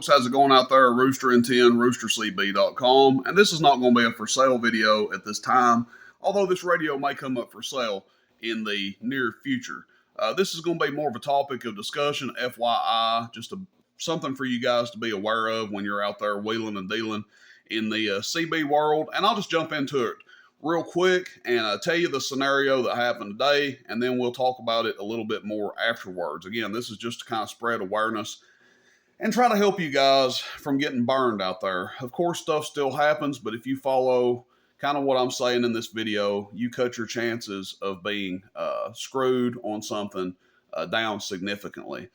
folks? How's it going out there? Rooster and 10, roostercb.com. And this is not going to be a for sale video at this time, although this radio may come up for sale in the near future. This is going to be more of a topic of discussion, FYI, just something for you guys to be aware of when you're out there wheeling and dealing in the CB world. And I'll just jump into it real quick and tell you the scenario that happened today, and then we'll talk about it a little bit more afterwards. Again, this is just to kind of spread awareness and try to help you guys from getting burned out there. Of course, stuff still happens, but if you follow kind of what I'm saying in this video, you cut your chances of being screwed on something down significantly.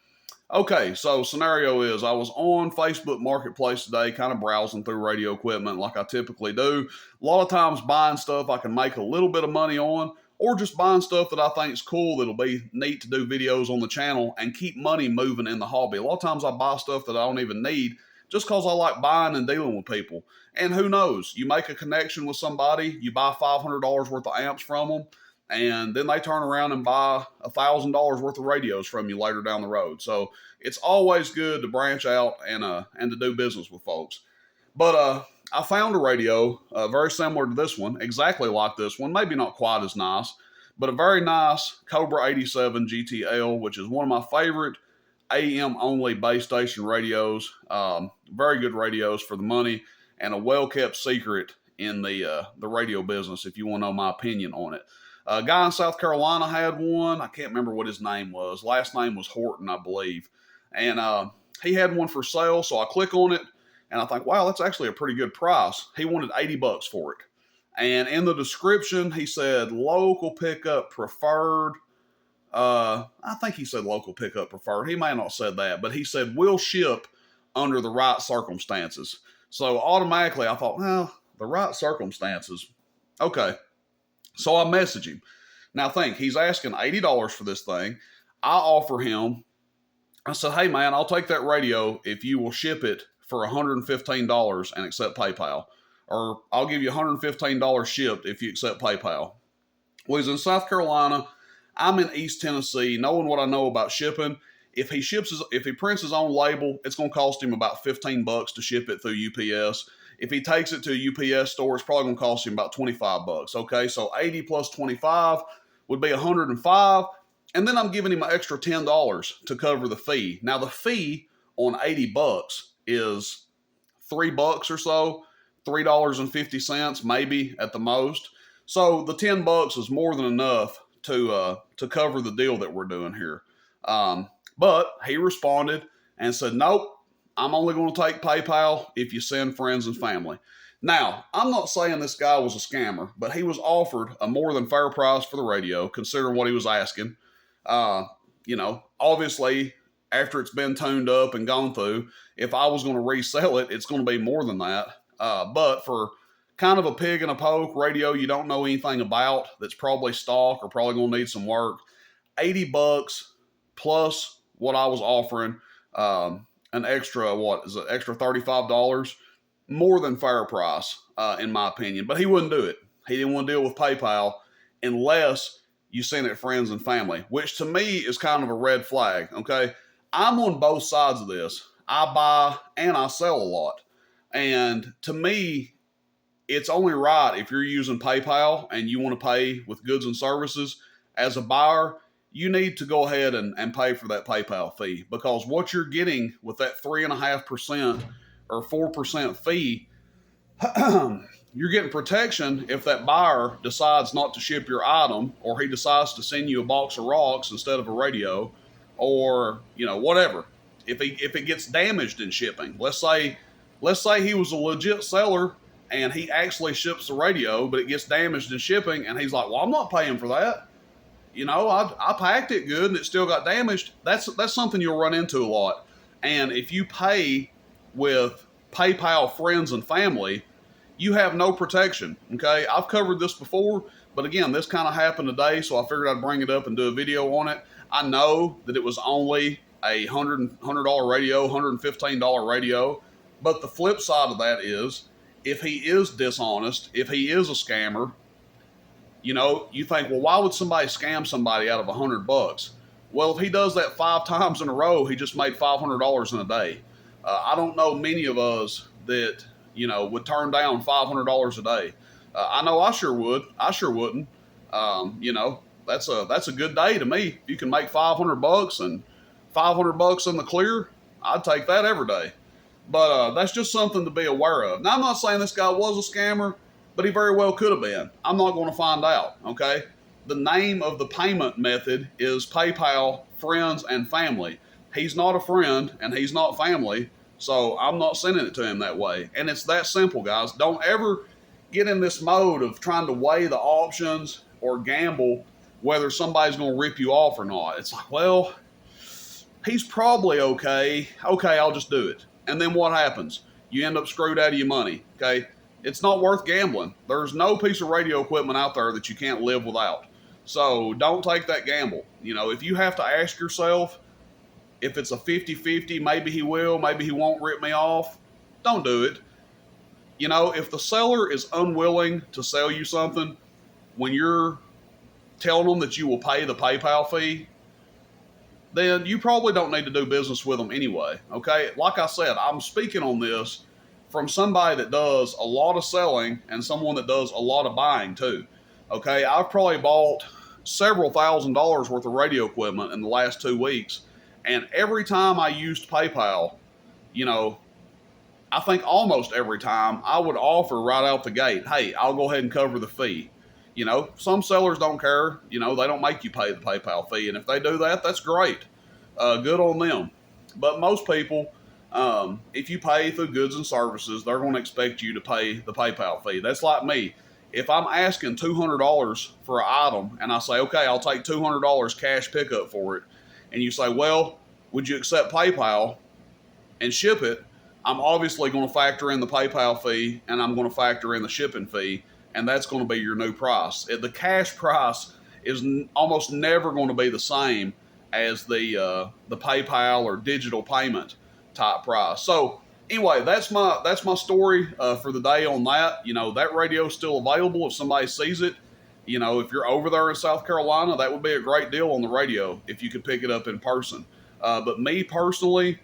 Okay, so scenario is I was on Facebook Marketplace today, kind of browsing through radio equipment like I typically do. A lot of times buying stuff I can make a little bit of money on, or just buying stuff that I think is cool that'll be neat to do videos on the channel and keep money moving in the hobby. A lot of times I buy stuff that I don't even need just because I like buying and dealing with people. And who knows, you make a connection with somebody, you buy $500 worth of amps from them, and then they turn around and buy $1,000 worth of radios from you later down the road. So it's always good to branch out and to do business with folks. But I found a radio very similar to this one, exactly like this one, maybe not quite as nice, but a very nice Cobra 87 GTL, which is one of my favorite AM-only base station radios. Very good radios for the money, and a well-kept secret in the radio business, if you want to know my opinion on it. A guy in South Carolina had one. I can't remember what his name was. Last name was Horton, I believe. And he had one for sale, so I click on it, and I think, wow, that's actually a pretty good price. He wanted $80 for it. And in the description, he said, local pickup preferred. I think he said local pickup preferred. He may not have said that, but he said, we'll ship under the right circumstances. So automatically, I thought, well, the right circumstances. Okay. So I message him. Now think, he's asking $80 for this thing. I offer him, I said, hey man, I'll take that radio if you will ship it for $115 and accept PayPal. Or I'll give you $115 shipped if you accept PayPal. Well, he's in South Carolina. I'm in East Tennessee. Knowing what I know about shipping, if he prints his own label, it's going to cost him about $15 to ship it through UPS. If he takes it to a UPS store, it's probably going to cost him about $25. Okay, so 80 plus 25 would be 105. And then I'm giving him an extra $10 to cover the fee. Now the fee on $80 is $3 or so, $3.50 maybe at the most. So the $10 is more than enough to cover the deal that we're doing here. But he responded and said, nope, I'm only going to take PayPal if you send friends and family. Now, I'm not saying this guy was a scammer, but he was offered a more than fair price for the radio, considering what he was asking. Obviously, after it's been tuned up and gone through, if I was going to resell it, it's going to be more than that. But for kind of a pig and a poke radio you don't know anything about, that's probably stock or probably going to need some work, $80 plus what I was offering, an extra, extra $35, more than fair price, in my opinion. But he wouldn't do it. He didn't want to deal with PayPal unless you send it friends and family, which to me is kind of a red flag, okay? I'm on both sides of this. I buy and I sell a lot. And to me, it's only right if you're using PayPal and you want to pay with goods and services. As a buyer, you need to go ahead and pay for that PayPal fee, because what you're getting with that 3.5% or 4% fee, you're getting protection if that buyer decides not to ship your item, or he decides to send you a box of rocks instead of a radio, or whatever. If it gets damaged in shipping, let's say he was a legit seller and he actually ships the radio, but it gets damaged in shipping, and he's like, well, I'm not paying for that. I packed it good and it still got damaged. That's something you'll run into a lot. And if you pay with PayPal friends and family, you have no protection. Okay, I've covered this before, but again, this kind of happened today, so I figured I'd bring it up and do a video on it. I know that it was only a $100 radio, $115 radio, but the flip side of that is, if he is dishonest, if he is a scammer, you think, well, why would somebody scam somebody out of $100? Well, if he does that 5 times in a row, he just made $500 in a day. I don't know many of us that, would turn down $500 a day. I know I sure would. I sure wouldn't. That's a good day to me. If you can make $500 and $500 in the clear, I'd take that every day. But that's just something to be aware of. Now, I'm not saying this guy was a scammer, but he very well could have been. I'm not going to find out, okay? The name of the payment method is PayPal Friends and Family. He's not a friend and he's not family, so I'm not sending it to him that way. And it's that simple, guys. Don't ever get in this mode of trying to weigh the options or gamble whether somebody's going to rip you off or not. It's like, well, he's probably okay. Okay, I'll just do it. And then what happens? You end up screwed out of your money, okay? It's not worth gambling. There's no piece of radio equipment out there that you can't live without. So don't take that gamble. If you have to ask yourself if it's a 50-50, maybe he will, maybe he won't rip me off, don't do it. If the seller is unwilling to sell you something, when you're telling them that you will pay the PayPal fee, then you probably don't need to do business with them anyway, okay? Like I said, I'm speaking on this from somebody that does a lot of selling and someone that does a lot of buying too, okay? I've probably bought several $1,000s worth of radio equipment in the last 2 weeks, and every time I used PayPal, I think almost every time I would offer right out the gate, hey, I'll go ahead and cover the fee. Some sellers don't care. They don't make you pay the PayPal fee. And if they do that, that's great. Good on them. But most people, if you pay through goods and services, they're going to expect you to pay the PayPal fee. That's like me. If I'm asking $200 for an item and I say, okay, I'll take $200 cash pickup for it, and you say, well, would you accept PayPal and ship it? I'm obviously going to factor in the PayPal fee and I'm going to factor in the shipping fee, and that's going to be your new price. The cash price is almost never going to be the same as the PayPal or digital payment type price. So anyway, that's my story for the day on that. That radio is still available if somebody sees it. If you're over there in South Carolina, that would be a great deal on the radio if you could pick it up in person. But me personally,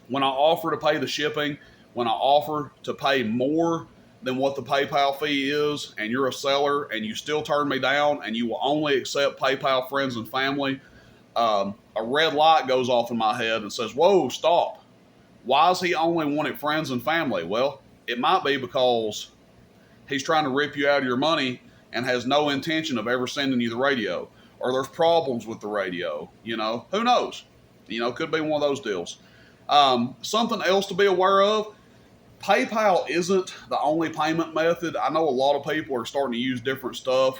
when I offer to pay the shipping, when I offer to pay more than what the PayPal fee is, and you're a seller and you still turn me down and you will only accept PayPal Friends and Family, a red light goes off in my head and says, whoa, stop. Why is he only wanting friends and family? Well, it might be because he's trying to rip you out of your money and has no intention of ever sending you the radio, or there's problems with the radio. Who knows? Could be one of those deals. Something else to be aware of, PayPal isn't the only payment method. I know a lot of people are starting to use different stuff.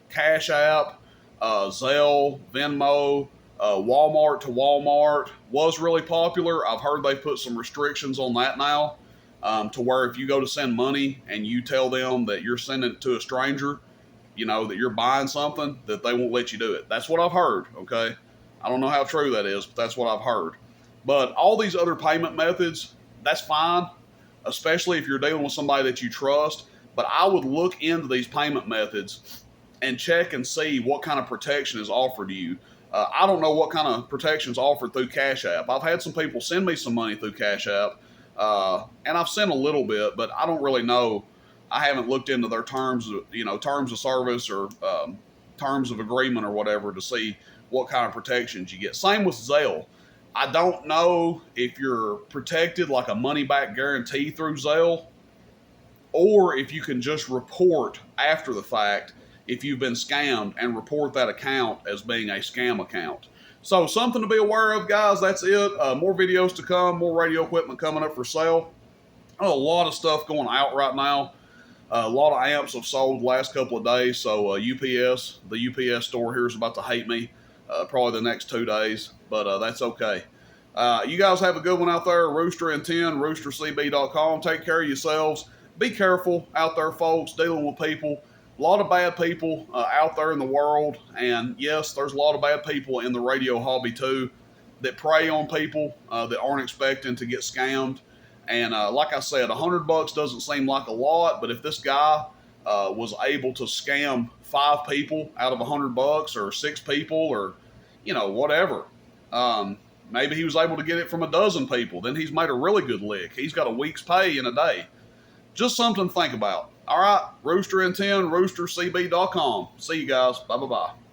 Cash App, Zelle, Venmo, Walmart to Walmart was really popular. I've heard they've put some restrictions on that now, to where if you go to send money and you tell them that you're sending it to a stranger, that you're buying something, that they won't let you do it. That's what I've heard, okay? I don't know how true that is, but that's what I've heard. But all these other payment methods, that's fine, especially if you're dealing with somebody that you trust. But I would look into these payment methods and check and see what kind of protection is offered to you. I don't know what kind of protection is offered through Cash App. I've had some people send me some money through Cash App, and I've sent a little bit, but I don't really know. I haven't looked into their terms of service or terms of agreement or whatever to see what kind of protections you get. Same with Zelle. I don't know if you're protected like a money-back guarantee through Zelle, or if you can just report after the fact if you've been scammed and report that account as being a scam account. So something to be aware of, guys. That's it. More videos to come, more radio equipment coming up for sale. A lot of stuff going out right now. A lot of amps have sold the last couple of days, so UPS, the UPS store here is about to hate me probably the next 2 days, but that's okay. You guys have a good one out there. Rooster and 10, roostercb.com. Take care of yourselves. Be careful out there, folks, dealing with people. A lot of bad people out there in the world, and yes, there's a lot of bad people in the radio hobby too that prey on people that aren't expecting to get scammed. And like I said, $100 doesn't seem like a lot, but if this guy was able to scam 5 people out of $100 or 6 people or, whatever, Maybe he was able to get it from a dozen people. Then he's made a really good lick. He's got a week's pay in a day. Just something to think about. All right, Rooster and 10, roostercb.com. See you guys. Bye-bye-bye.